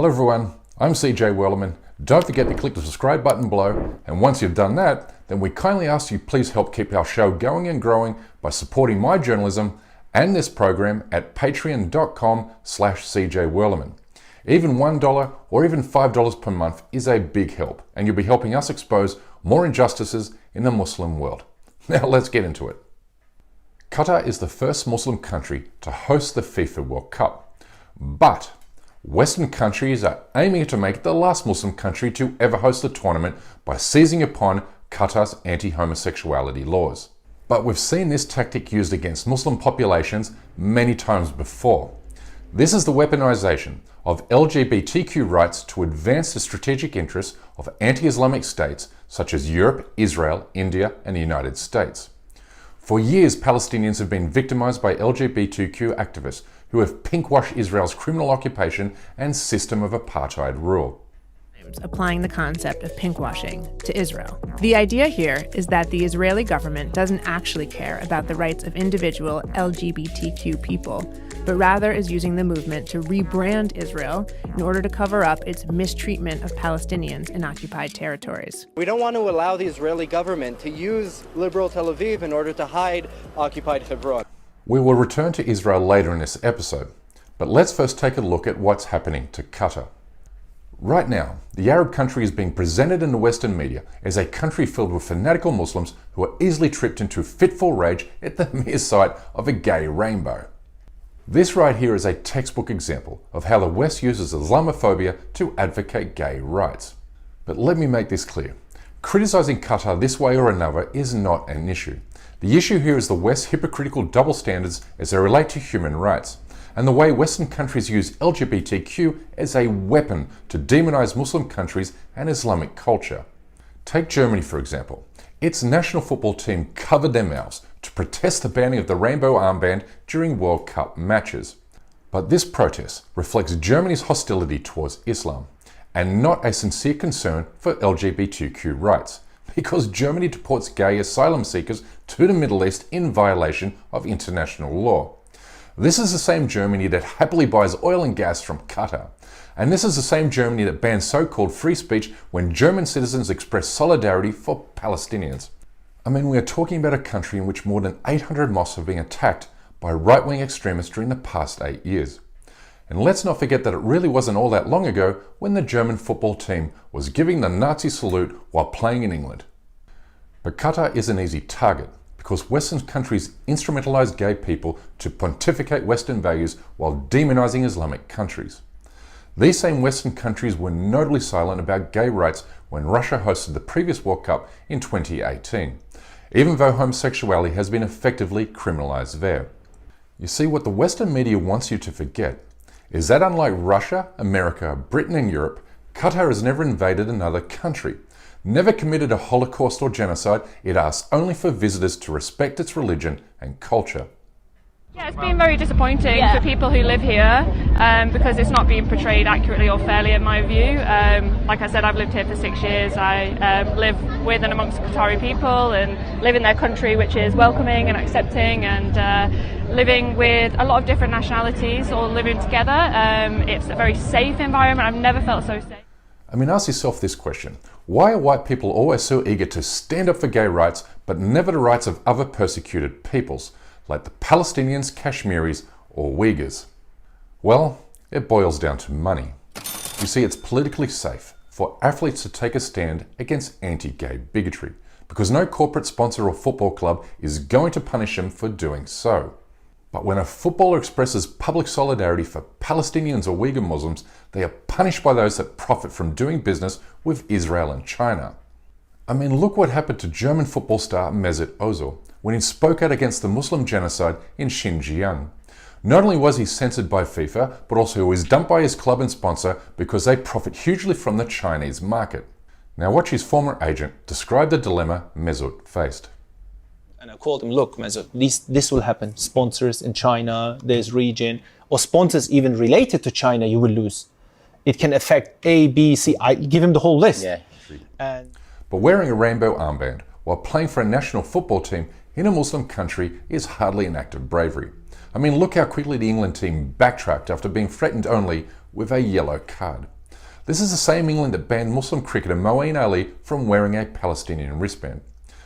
Hello everyone, I'm CJ Werleman. Don't forget to click the subscribe button below, and once you've done that, then we kindly ask you please help keep our show going and growing by supporting my journalism and this program at patreon.com/CJ Even $1 or even $5 per month is a big help, and you'll be helping us expose more injustices in the Muslim world. Now let's get into it. Qatar is the first Muslim country to host the FIFA World Cup, but Western countries are aiming to make it the last Muslim country to ever host the tournament by seizing upon Qatar's anti-homosexuality laws. But we've seen this tactic used against Muslim populations many times before. This is the weaponization of LGBTQ rights to advance the strategic interests of anti-Islamic states such as Europe, Israel, India, and the United States. For years, Palestinians have been victimized by LGBTQ activists who have pinkwashed Israel's criminal occupation and system of apartheid rule. Applying the concept of pinkwashing to Israel. The idea here is that the Israeli government doesn't actually care about the rights of individual LGBTQ people, but rather is using the movement to rebrand Israel in order to cover up its mistreatment of Palestinians in occupied territories. We don't want to allow the Israeli government to use liberal Tel Aviv in order to hide occupied Hebron. We will return to Israel later in this episode, but let's first take a look at what's happening to Qatar. Right now, the Arab country is being presented in the Western media as a country filled with fanatical Muslims who are easily tripped into fitful rage at the mere sight of a gay rainbow. This right here is a textbook example of how the West uses Islamophobia to advocate gay rights. But let me make this clear. Criticizing Qatar this way or another is not an issue. The issue here is the West's hypocritical double standards as they relate to human rights, and the way Western countries use LGBTQ as a weapon to demonize Muslim countries and Islamic culture. Take Germany, for example. Its national football team covered their mouths to protest the banning of the rainbow armband during World Cup matches. But this protest reflects Germany's hostility towards Islam, and not a sincere concern for LGBTQ rights, because Germany deports gay asylum seekers to the Middle East in violation of international law. This is the same Germany that happily buys oil and gas from Qatar. And this is the same Germany that bans so-called free speech when German citizens express solidarity for Palestinians. I mean, we are talking about a country in which more than 800 mosques have been attacked by right-wing extremists during the past 8 years. And let's not forget that it really wasn't all that long ago when the German football team was giving the Nazi salute while playing in England. But Qatar is an easy target, because Western countries instrumentalize gay people to pontificate Western values while demonizing Islamic countries. These same Western countries were notably silent about gay rights when Russia hosted the previous World Cup in 2018, even though homosexuality has been effectively criminalized there. You see, what the Western media wants you to forget is that unlike Russia, America, Britain and Europe, Qatar has never invaded another country, never committed a Holocaust or genocide. It asks only for visitors to respect its religion and culture. Yeah, it's been very disappointing for people who live here because it's not being portrayed accurately or fairly in my view. Like I said, I've lived here for 6 years. I live with and amongst Qatari people and live in their country, which is welcoming and accepting, and living with a lot of different nationalities all living together. It's a very safe environment. I've never felt so safe. I mean, ask yourself this question. Why are white people always so eager to stand up for gay rights, but never the rights of other persecuted peoples, like the Palestinians, Kashmiris, or Uyghurs? Well, it boils down to money. You see, it's politically safe for athletes to take a stand against anti-gay bigotry, because no corporate sponsor or football club is going to punish them for doing so. But when a footballer expresses public solidarity for Palestinians or Uyghur Muslims, they are punished by those that profit from doing business with Israel and China. I mean, look what happened to German football star Mesut Ozil when he spoke out against the Muslim genocide in Xinjiang. Not only was he censored by FIFA, but also he was dumped by his club and sponsor because they profit hugely from the Chinese market. Now watch his former agent describe the dilemma Mesut faced. And I called him, look, Mesut, this will happen. Sponsors in China, this region, or sponsors even related to China, you will lose. It can affect A, B, C. I give him the whole list. Yeah. But wearing a rainbow armband while playing for a national football team in a Muslim country is hardly an act of bravery. I mean, look how quickly the England team backtracked after being threatened only with a yellow card. This is the same England that banned Muslim cricketer Moeen Ali from wearing a Palestinian wristband.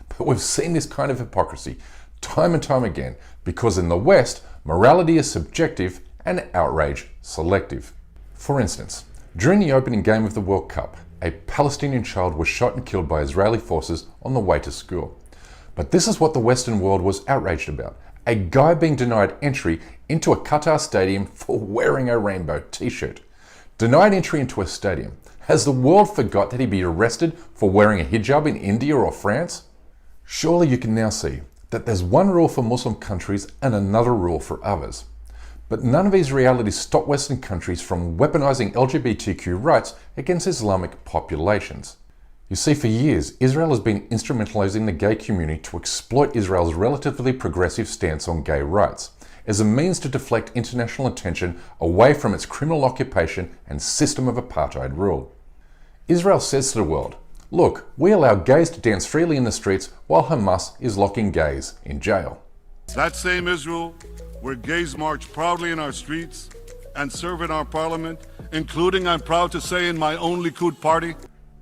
But we've seen this kind of hypocrisy time and time again, because in the West, morality is subjective and outrage selective. For instance, during the opening game of the World Cup, a Palestinian child was shot and killed by Israeli forces on the way to school. But this is what the Western world was outraged about: a guy being denied entry into a Qatar stadium for wearing a rainbow t-shirt. Denied entry into a stadium. Has the world forgot that he'd be arrested for wearing a hijab in India or France? Surely you can now see that there's one rule for Muslim countries and another rule for others. But none of these realities stop Western countries from weaponizing LGBTQ rights against Islamic populations. You see, for years, Israel has been instrumentalizing the gay community to exploit Israel's relatively progressive stance on gay rights as a means to deflect international attention away from its criminal occupation and system of apartheid rule. Israel says to the world, look, we allow gays to dance freely in the streets while Hamas is locking gays in jail. That same Israel, where gays march proudly in our streets and serve in our parliament, including, I'm proud to say, in my own Likud party.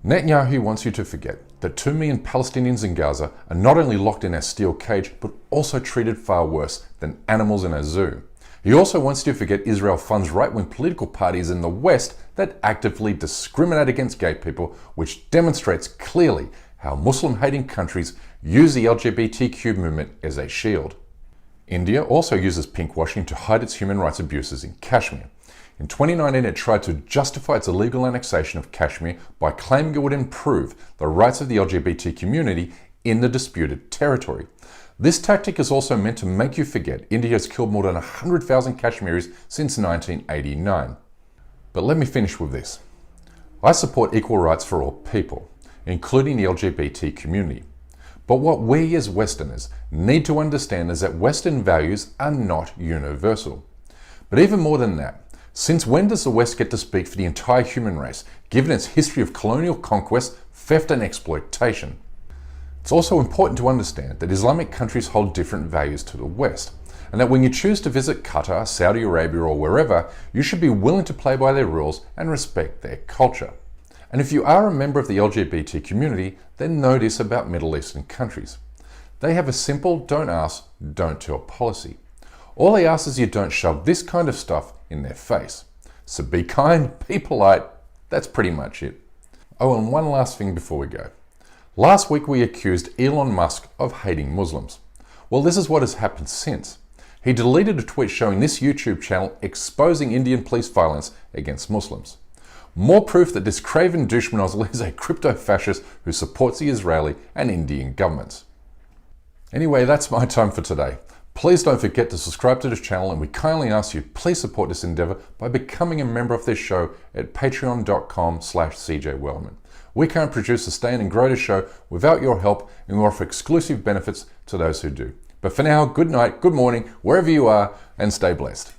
Netanyahu wants you to forget that 2 million Palestinians in Gaza are not only locked in a steel cage, but also treated far worse than animals in a zoo. He also wants you to forget Israel funds right-wing political parties in the West that actively discriminate against gay people, which demonstrates clearly how Muslim-hating countries use the LGBTQ movement as a shield. India also uses pinkwashing to hide its human rights abuses in Kashmir. In 2019, it tried to justify its illegal annexation of Kashmir by claiming it would improve the rights of the LGBT community in the disputed territory. This tactic is also meant to make you forget India has killed more than 100,000 Kashmiris since 1989. But let me finish with this. I support equal rights for all people, including the LGBT community. But what we as Westerners need to understand is that Western values are not universal. But even more than that, since when does the West get to speak for the entire human race, given its history of colonial conquest, theft and exploitation? It's also important to understand that Islamic countries hold different values to the West, and that when you choose to visit Qatar, Saudi Arabia or wherever, you should be willing to play by their rules and respect their culture. And if you are a member of the LGBT community, then know this about Middle Eastern countries. They have a simple don't ask, don't tell policy. All they ask is you don't shove this kind of stuff in their face. So be kind, be polite, that's pretty much it. Oh, and one last thing before we go. Last week we accused Elon Musk of hating Muslims. Well, this is what has happened since. He deleted a tweet showing this YouTube channel exposing Indian police violence against Muslims. More proof that this craven douche nozzle is a crypto-fascist who supports the Israeli and Indian governments. Anyway, that's my time for today. Please don't forget to subscribe to this channel, and we kindly ask you please support this endeavor by becoming a member of this show at patreon.com/CJWellerman. We can't produce, sustain and grow this show without your help, and we offer exclusive benefits to those who do. But for now, good night, good morning, wherever you are, and stay blessed.